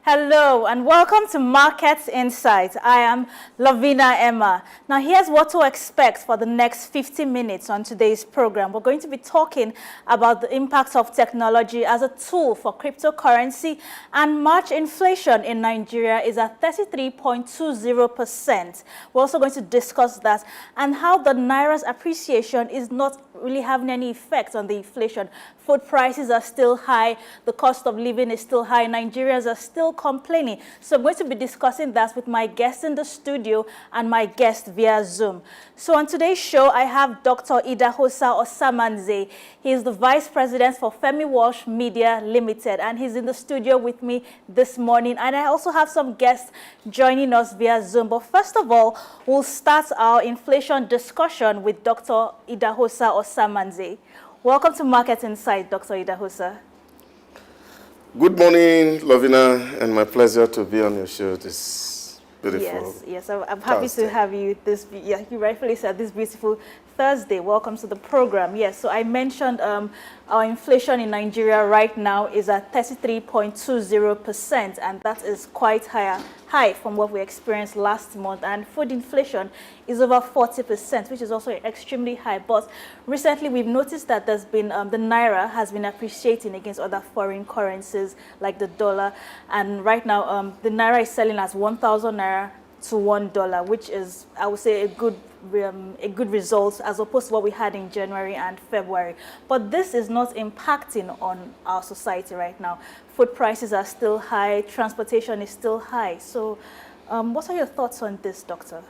Hello and welcome to Market Insight. I am Lavina Emma. Now here's what to expect for the next 50 minutes on today's program. We're going to be talking about the impact of technology as a tool for cryptocurrency, and March inflation in Nigeria is at 33.20%. We're also going to discuss that and how the Naira's appreciation is not really having any effect on the inflation. Food prices are still high, the cost of living is still high, Nigerians are still complaining. So I'm going to be discussing that with my guest in the studio and my guest via Zoom. So on today's show, I have Dr. Idahosa Osamhanze. He is the Vice President for Femi Walsh Media Limited, and he's in the studio with me this morning. And I also have some guests joining us via Zoom. But first of all, we'll start our inflation discussion with Dr. Idahosa Osamhanze. Welcome to Market Insight, Dr. Idahosa. Good morning, Lavina, and my pleasure to be on your show this beautiful Yes, I'm happy to have you this, you rightfully said, this beautiful Thursday. Welcome to the program. Yes, so I mentioned our inflation in Nigeria right now is at 33.20%, and that is quite high from what we experienced last month. And food inflation is over 40%, which is also extremely high. But recently, we've noticed that there's been the Naira has been appreciating against other foreign currencies like the dollar, and right now the Naira is selling as 1,000 Naira to $1, which is, I would say, a good result as opposed to what we had in January and February. But this is not impacting on our society right now. Food prices are still high, transportation is still high. So what are your thoughts on this, Doctor?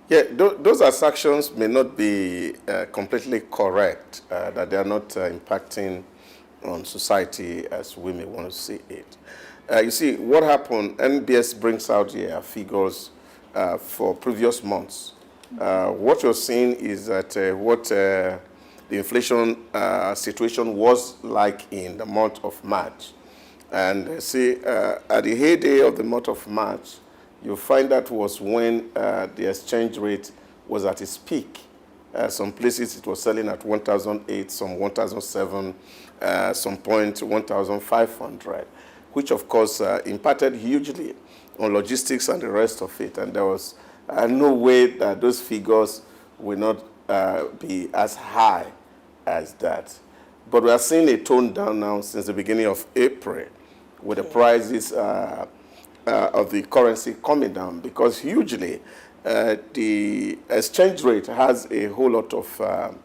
Yeah, those assertions may not be completely correct, that they are not impacting on society as we may want to see it. You see, what happened, NBS brings out here figures for previous months. What you're seeing is that what the inflation situation was like in the month of March. And see, at the heyday of the month of March, you find that was when the exchange rate was at its peak. Some places it was selling at 1,008, some 1,007, some point 1,500, which of course impacted hugely on logistics and the rest of it. And there was no way that those figures will not be as high as that. But we are seeing a tone down now since the beginning of April, with the prices of the currency coming down, because hugely the exchange rate has a whole lot of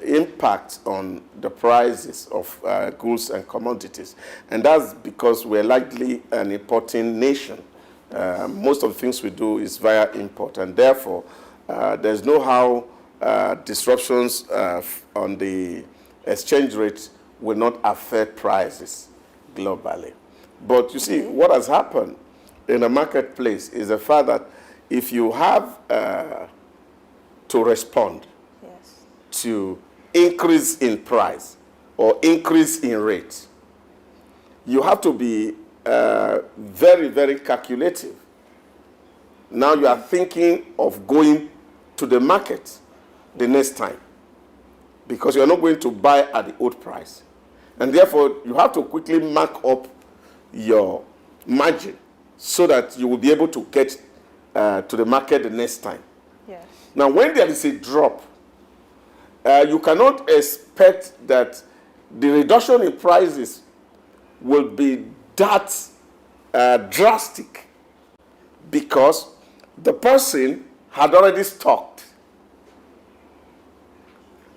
impact on the prices of goods and commodities. And that's because we're likely an importing nation. Most of the things we do is via import, and therefore there's no how disruptions on the exchange rate will not affect prices globally. But you see, what has happened in the marketplace is the fact that if you have to respond to increase in price or increase in rate, you have to be very, very calculative. Now you are thinking of going to the market the next time, because you're not going to buy at the old price. And therefore, you have to quickly mark up your margin so that you will be able to get to the market the next time. Yes. Now, when there is a drop, you cannot expect that the reduction in prices will be that drastic, because the person had already stocked.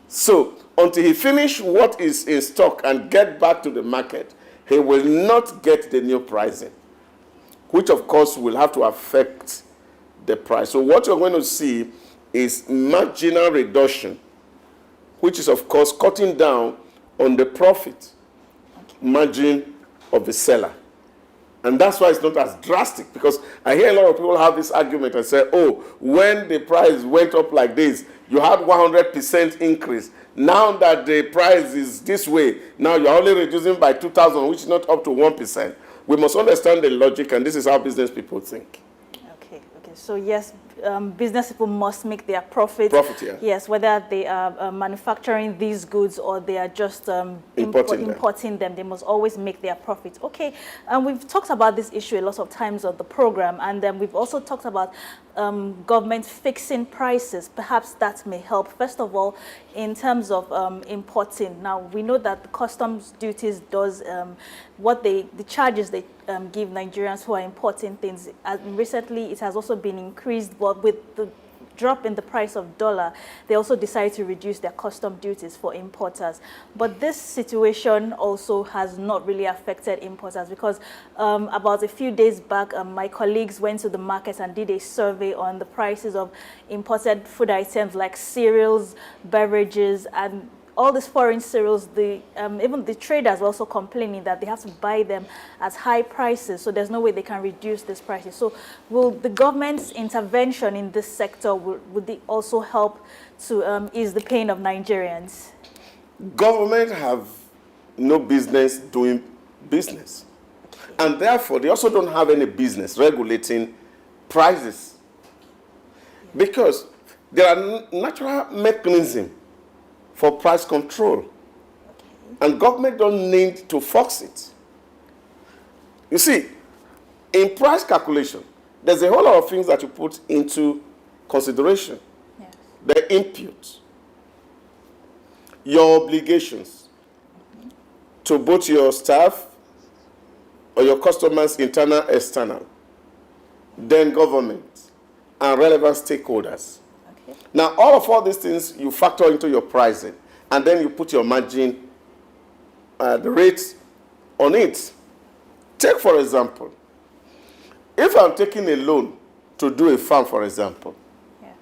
So until he finish what is in stock and get back to the market, he will not get the new pricing, which of course will have to affect the price. So what you're going to see is marginal reduction, which is of course cutting down on the profit margin of the seller. And that's why it's not as drastic, because I hear a lot of people have this argument and say, oh, when the price went up like this, you had 100% increase. Now that the price is this way, now you're only reducing by 2,000, which is not up to 1%. We must understand the logic, and this is how business people think. Okay. So yes, business people must make their profit. Profit, yeah. Yes, whether they are manufacturing these goods or they are just importing them, they must always make their profit. Okay, and we've talked about this issue a lot of times on the program, and then we've also talked about government fixing prices. Perhaps that may help. First of all, in terms of importing. Now, we know that the customs duties does the charges they give Nigerians who are importing things. Recently, it has also been increased, but with the drop in the price of dollar, they also decided to reduce their custom duties for importers. But this situation also has not really affected importers, because about a few days back, my colleagues went to the market and did a survey on the prices of imported food items like cereals, beverages, and all these foreign cereals. Even the traders were also complaining that they have to buy them at high prices, so there's no way they can reduce these prices. So will the government's intervention in this sector, would it also help to ease the pain of Nigerians? Government have no business doing business. Okay. And therefore, they also don't have any business regulating prices. Yeah. Because there are natural mechanisms for price control. Okay. And government don't need to force it. You see, in price calculation, there's a whole lot of things that you put into consideration. Yes. The input, your obligations to both your staff or your customers, internal, external, then government and relevant stakeholders. Now, all these things you factor into your pricing, and then you put your margin, the rates on it. Take, for example, if I'm taking a loan to do a farm, for example, yes,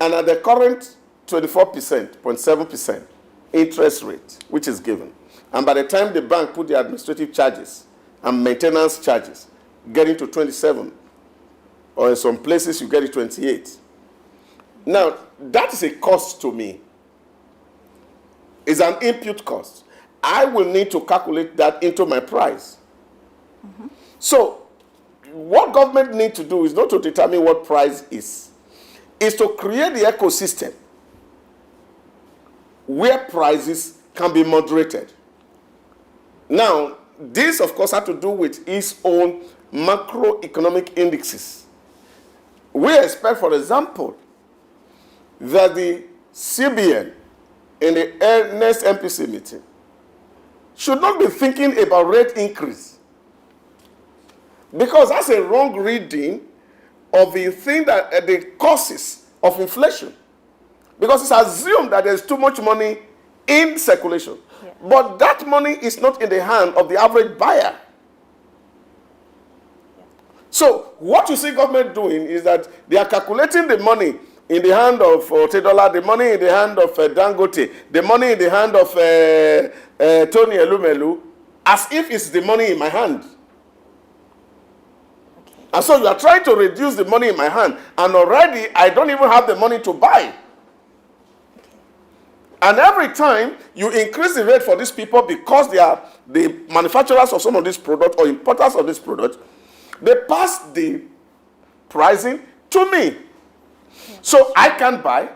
and at the current 24.7% interest rate, which is given, and by the time the bank put the administrative charges and maintenance charges, getting to 27, or in some places you get it 28. Now, that is a cost to me. It's an input cost. I will need to calculate that into my price. Mm-hmm. So, what government needs to do is not to determine what price is to create the ecosystem where prices can be moderated. Now, this, of course, has to do with its own macroeconomic indexes. We expect, for example, that the CBN in the next MPC meeting should not be thinking about rate increase, because that's a wrong reading of the thing that the causes of inflation, because it's assumed that there's too much money in circulation. Yeah. But that money is not in the hand of the average buyer. Yeah. So what you see government doing is that they are calculating the money in the hand of Otedola, the money in the hand of Dangote, the money in the hand of Tony Elumelu, as if it's the money in my hand. Okay. And so you are trying to reduce the money in my hand, and already I don't even have the money to buy. Okay. And every time you increase the rate for these people, because they are the manufacturers of some of these products or importers of this product, they pass the pricing to me. So I can buy.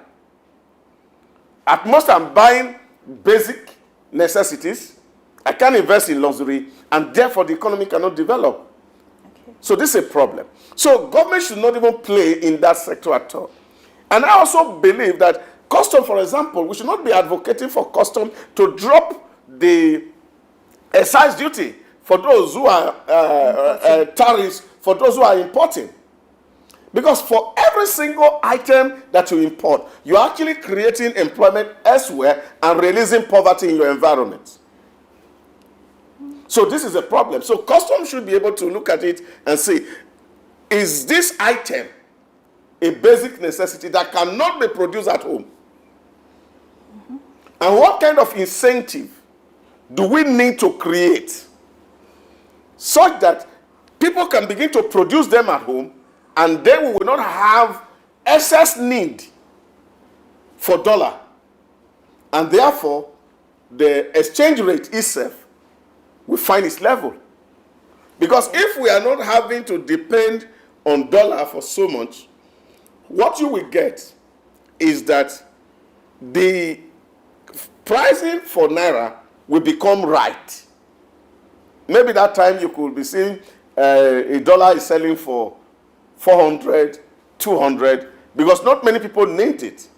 At most, I'm buying basic necessities. I can't invest in luxury, and therefore the economy cannot develop. Okay. So this is a problem. So government should not even play in that sector at all. And I also believe that custom, for example, we should not be advocating for custom to drop the excise duty for those who are tariffs for those who are importing. Because for every single item that you import, you're actually creating employment elsewhere and releasing poverty in your environment. So this is a problem. So customs should be able to look at it and say, is this item a basic necessity that cannot be produced at home? Mm-hmm. And what kind of incentive do we need to create such that people can begin to produce them at home, and then we will not have excess need for dollar. And therefore, the exchange rate itself will find its level. Because if we are not having to depend on dollar for so much, what you will get is that the pricing for Naira will become right. Maybe that time you could be seeing a dollar is selling for 400, 200, because not many people need it.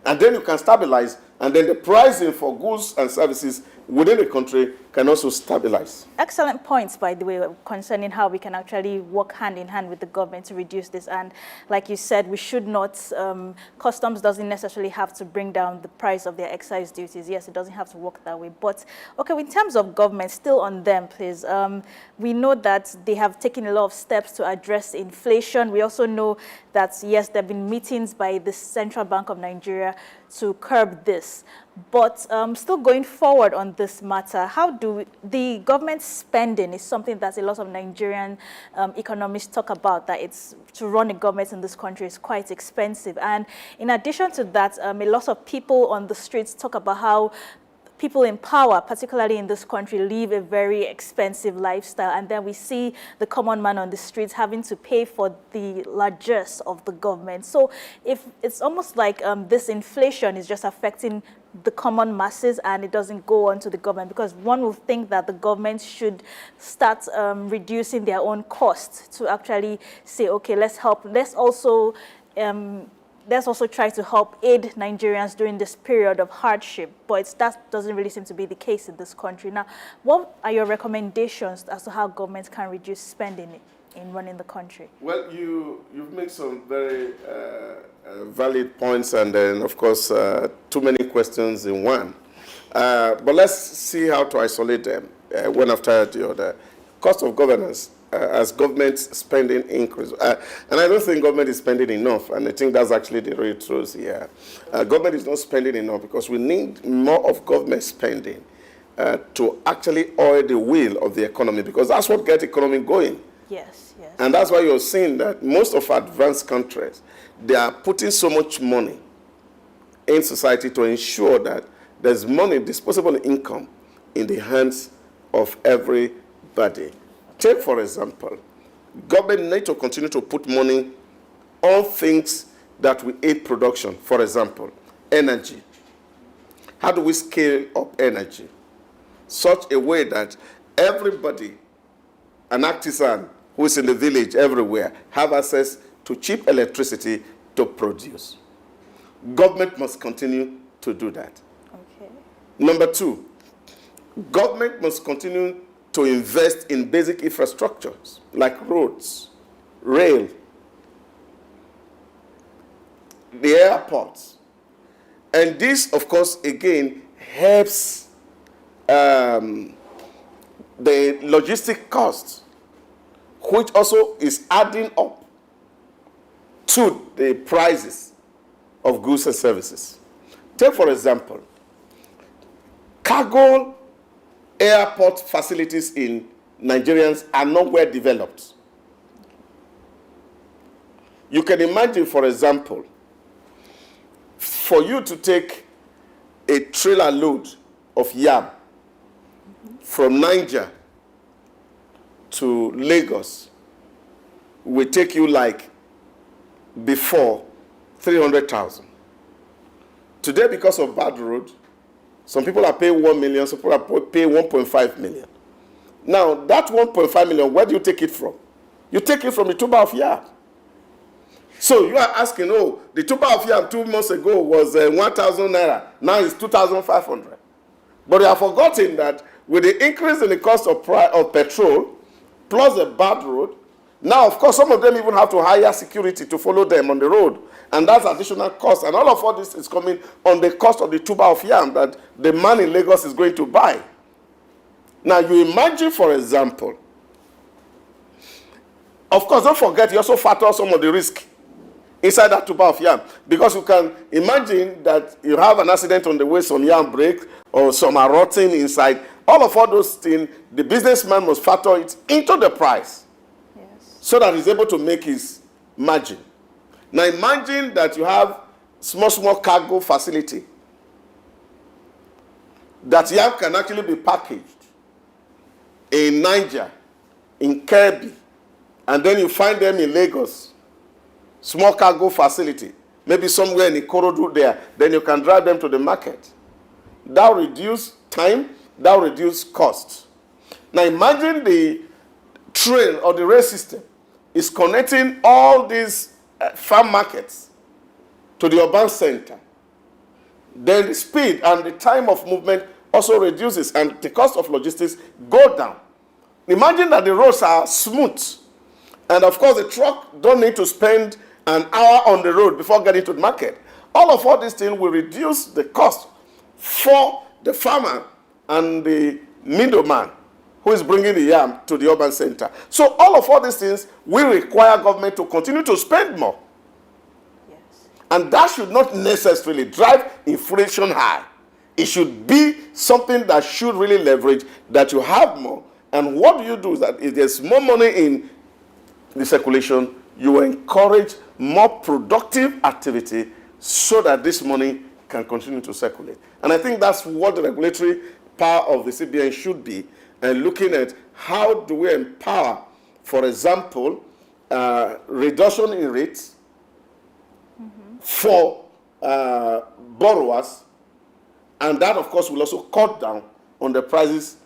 And then you can stabilize, and then the pricing for goods and services within the country can also stabilize. Excellent points, by the way, concerning how we can actually work hand in hand with the government to reduce this. And like you said, we should not, customs doesn't necessarily have to bring down the price of their excise duties. Yes, it doesn't have to work that way. But, okay, in terms of government, still on them, please. We know that they have taken a lot of steps to address inflation. We also know that, yes, there have been meetings by the Central Bank of Nigeria to curb this. But still going forward on this matter, how do the government spending is something that a lot of Nigerian economists talk about, that it's to run a government in this country is quite expensive. And in addition to that, a lot of people on the streets talk about how people in power, particularly in this country, live a very expensive lifestyle. And then we see the common man on the streets having to pay for the largesse of the government. So if it's almost like this inflation is just affecting the common masses and it doesn't go on to the government, because one would think that the government should start reducing their own costs to actually say, okay, let's help, let's also try to help aid Nigerians during this period of hardship. But that doesn't really seem to be the case in this country. Now, what are your recommendations as to how governments can reduce spending in running the country? Well, you've made some very valid points, and then, of course, too many questions in one. But let's see how to isolate them one after the other. Cost of governance. As government spending increase. And I don't think government is spending enough, and I think that's actually the real truth here. Government is not spending enough because we need more of government spending to actually oil the wheel of the economy, because that's what gets the economy going. Yes, yes. And that's why you're seeing that most of advanced countries, they are putting so much money in society to ensure that there's money, disposable income, in the hands of everybody. Take, for example, government need to continue to put money on things that will aid production. For example, energy. How do we scale up energy? Such a way that everybody, an artisan who is in the village everywhere, have access to cheap electricity to produce. Government must continue to do that. Okay. Number two, government must continue to invest in basic infrastructures like roads, rail, the airports. And this, of course, again, helps the logistic costs, which also is adding up to the prices of goods and services. Take, for example, cargo airport facilities in Nigerians are not well developed. You can imagine, for example, for you to take a trailer load of yam from Niger to Lagos will take you like before 300,000. Today, because of bad road, some people are paying 1 million, some people are paying 1.5 million. Now, that 1.5 million, where do you take it from? You take it from the tuber of yam. So you are asking, oh, the tuber of yam 2 months ago was 1,000 naira. Now it's 2,500. But you have forgotten that with the increase in the cost of petrol, plus the bad road, now, of course, some of them even have to hire security to follow them on the road. And that's additional cost. And all this is coming on the cost of the tuber of yam that the man in Lagos is going to buy. Now, you imagine, for example, of course, don't forget, you also factor some of the risk inside that tuber of yam. Because you can imagine that you have an accident on the way, some yam break, or some are rotting inside. All those things, the businessman must factor it into the price. So that he's able to make his margin. Now imagine that you have small cargo facility that yam can actually be packaged in Niger, in Kebbi, and then you find them in Lagos. small cargo facility, maybe somewhere in Ikorodu there, then you can drive them to the market. That will reduce time, that will reduce cost. Now imagine the train or the rail system is connecting all these farm markets to the urban center. Then the speed and the time of movement also reduces and the cost of logistics go down. Imagine that the roads are smooth. And of course the truck don't need to spend an hour on the road before getting to the market. All these things will reduce the cost for the farmer and the middleman who is bringing the yam to the urban center. So all these things will require government to continue to spend more. Yes. And that should not necessarily drive inflation high. It should be something that should really leverage that you have more. And what do you do is that if there's more money in the circulation, you encourage more productive activity so that this money can continue to circulate. And I think that's what the regulatory power of the CBN should be, and looking at how do we empower, for example, reduction in rates for borrowers, and that of course will also cut down on the prices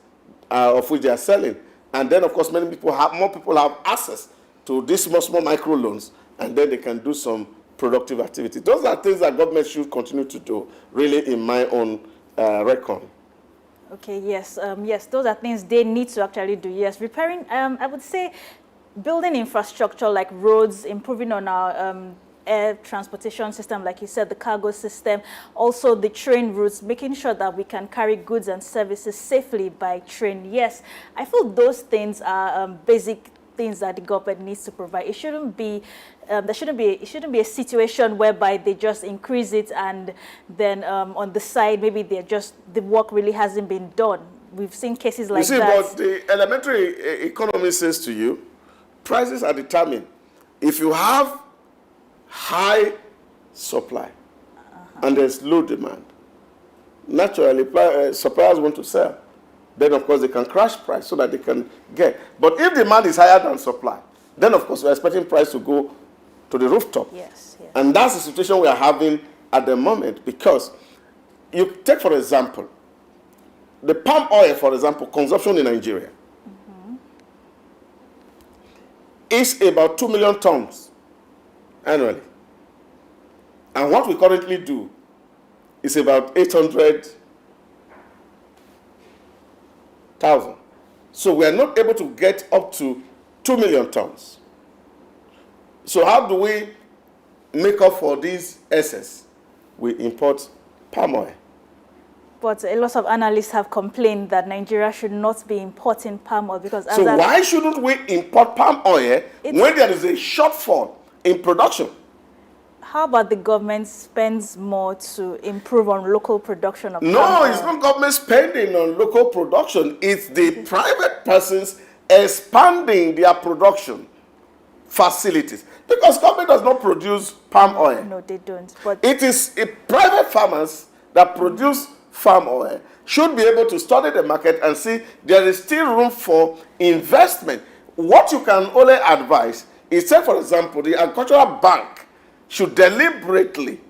of which they are selling. And then of course more people have access to these small micro loans, and then they can do some productive activity. Those are things that government should continue to do, really, in my own reckon. Okay, yes, yes, those are things they need to actually do. Yes, repairing, I would say, building infrastructure like roads, improving on our air transportation system, like you said, the cargo system, also the train routes, making sure that we can carry goods and services safely by train. Yes, I feel those things are basic things that the government needs to provide. It shouldn't be, it shouldn't be a situation whereby they just increase it and then on the side maybe the work really hasn't been done. We've seen cases like that. But the elementary economy says to you, prices are determined. If you have high supply and there's low demand, naturally suppliers want to sell. Then of course they can crash price so that they can get. But if demand is higher than supply, then of course we're expecting price to go to the rooftop. Yes, yes. And that's the situation we are having at the moment, because you take, for example, the palm oil, for example, consumption in Nigeria is about 2 million tons annually. And what we currently do is about 800,000. So we are not able to get up to 2 million tons. So how do we make up for this excess? We import palm oil. But a lot of analysts have complained that Nigeria should not be importing palm oil because... So why shouldn't we import palm oil when there is a shortfall in production? How about the government spends more to improve on local production of palm oil? No, it's not government spending on local production. It's the private persons expanding their production facilities. Because government does not produce palm oil. No, they don't. But it is private farmers that produce palm oil should be able to study the market and see there is still room for investment. What you can only advise is, say, for example, the agricultural bank should deliberately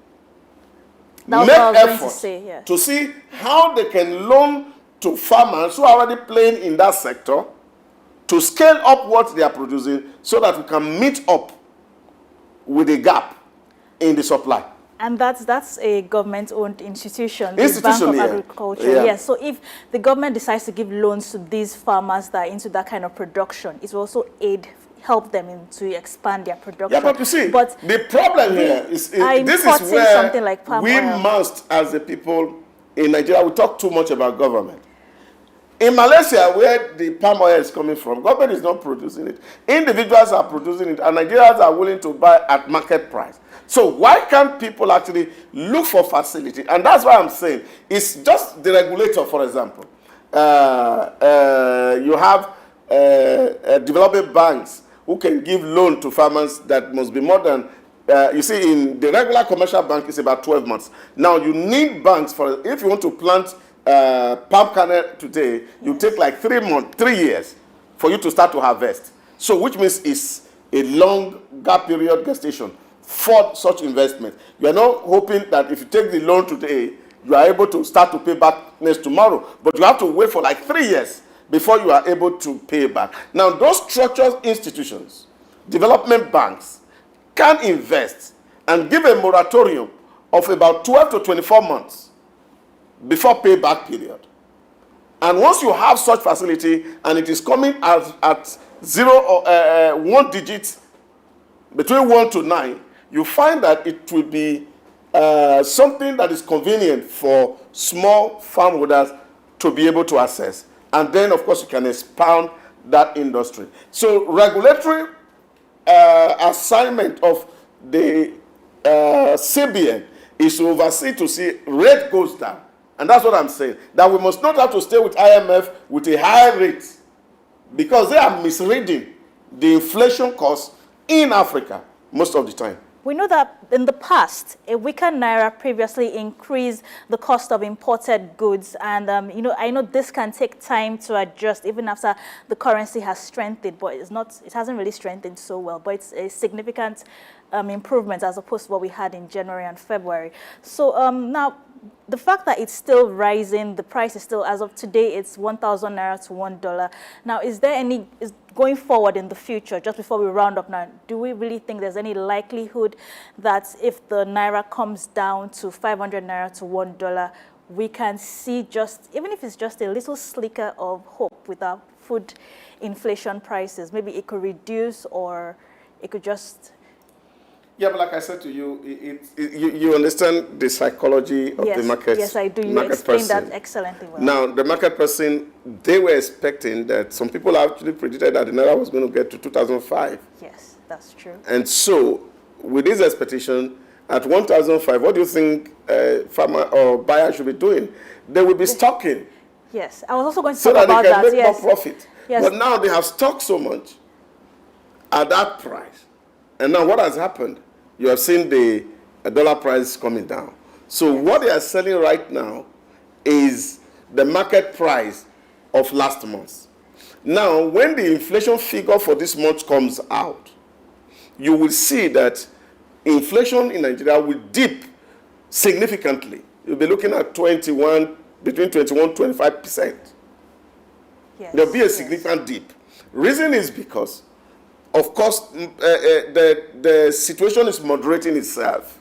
make effort to see how they can loan to farmers who are already playing in that sector to scale up what they are producing so that we can meet up with a gap in the supply. And that's a government-owned institution, the Bank of Agriculture. Yeah. Yes. So if the government decides to give loans to these farmers that are into that kind of production, it will also help them to expand their production. Yeah, but you see, the problem here is this is where something like palm we oil. must, as the people in Nigeria, we talk too much about government. In Malaysia, where the palm oil is coming from, government is not producing it. Individuals are producing it, and Nigerians are willing to buy at market price. So why can't people actually look for facility? And that's why I'm saying it's just the regulator, for example. You have developing banks who can give loan to farmers that must be more than, you see, in the regular commercial bank, it's about 12 months. Now, you need banks for, if you want to plant palm kernel today, you take like 3 years for you to start to harvest. So, which means it's a long gap period gestation for such investment. You are not hoping that if you take the loan today, you are able to start to pay back next tomorrow, but you have to wait for like 3 years before you are able to pay back. Now, those structured institutions, development banks, can invest and give a moratorium of about 12 to 24 months before payback period. And once you have such facility and it is coming at 0 or 1 digit, between 1 to 9, you find that it will be something that is convenient for small farm holders to be able to access. And then, of course, you can expand that industry. So regulatory assignment of the CBN is to oversee to see rate goes down. And that's what I'm saying. That we must not have to stay with IMF with a high rate because they are misreading the inflation cost in Africa most of the time. We know that in the past, a weaker Naira previously increased the cost of imported goods. And, I know this can take time to adjust even after the currency has strengthened, but it hasn't really strengthened so well. But it's a significant improvement as opposed to what we had in January and February. So now, the fact that it's still rising, the price is still, as of today, it's 1,000 Naira to $1. Now, is there any, going forward in the future, just before we round up now, do we really think there's any likelihood that if the Naira comes down to 500 Naira to $1, we can see just, even if it's just a little slicker of hope with our food inflation prices, maybe it could reduce or it could just... Yeah, but like I said to you, you understand the psychology of the market. Yes, I do. You explained that excellently well. Now, the market person, they were expecting that some people actually predicted that the Naira was going to get to 2005. Yes, that's true. And so, with this expectation, at 1,005, what do you think farmer or buyer should be doing? They will be stocking. Yes, I was also going to talk about that. So that they can make more profit. Yes. But now they have stocked so much at that price. And now what has happened? You have seen the dollar price coming down. So what they are selling right now is the market price of last month. Now, when the inflation figure for this month comes out, you will see that inflation in Nigeria will dip significantly. You'll be looking at between 21 to 25%. Yes. There'll be a significant dip. Reason is because, of course, the situation is moderating itself.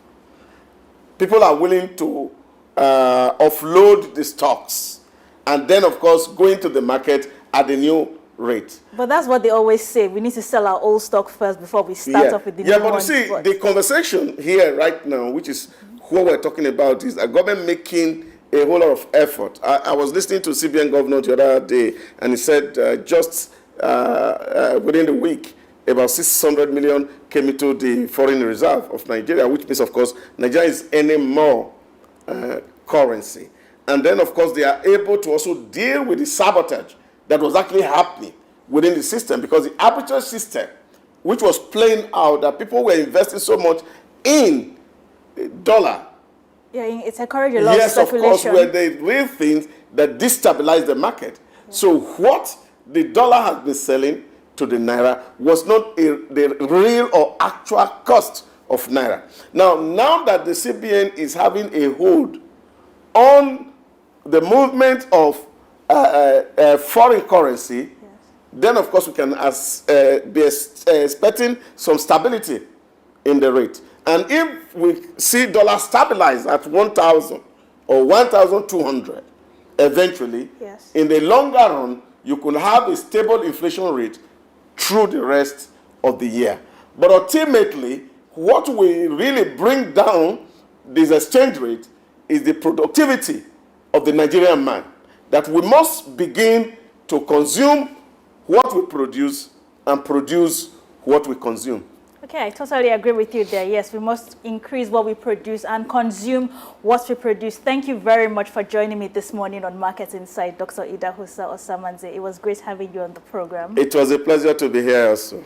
People are willing to offload the stocks and then, of course, go into the market at the new rate. But that's what they always say. We need to sell our old stock first before we start off with the new ones. Yeah, but you see, the conversation here right now, which is what we're talking about, is a government making a whole lot of effort. I was listening to CBN governor the other day, and he said just within the week, about 600 million came into the foreign reserve of Nigeria, which means, of course, Nigeria is earning more currency. And then, of course, they are able to also deal with the sabotage that was actually happening within the system, because the arbitrage system, which was playing out, that people were investing so much in dollar. Yeah, it's encouraging a lot of speculation. Yes, of course, were the real things that destabilized the market. Yeah. So what the dollar has been selling to the Naira was not the real or actual cost of Naira. Now that the CBN is having a hold on the movement of foreign currency, yes, then of course we can be expecting some stability in the rate. And if we see dollar stabilize at 1,000 or 1,200 eventually, yes, in the longer run, you could have a stable inflation rate through the rest of the year. But ultimately, what will really bring down this exchange rate is the productivity of the Nigerian man. That we must begin to consume what we produce and produce what we consume. Okay, I totally agree with you there. Yes, we must increase what we produce and consume what we produce. Thank you very much for joining me this morning on Market Insight, Dr. Idahosa Osamhanze. It was great having you on the program. It was a pleasure to be here also.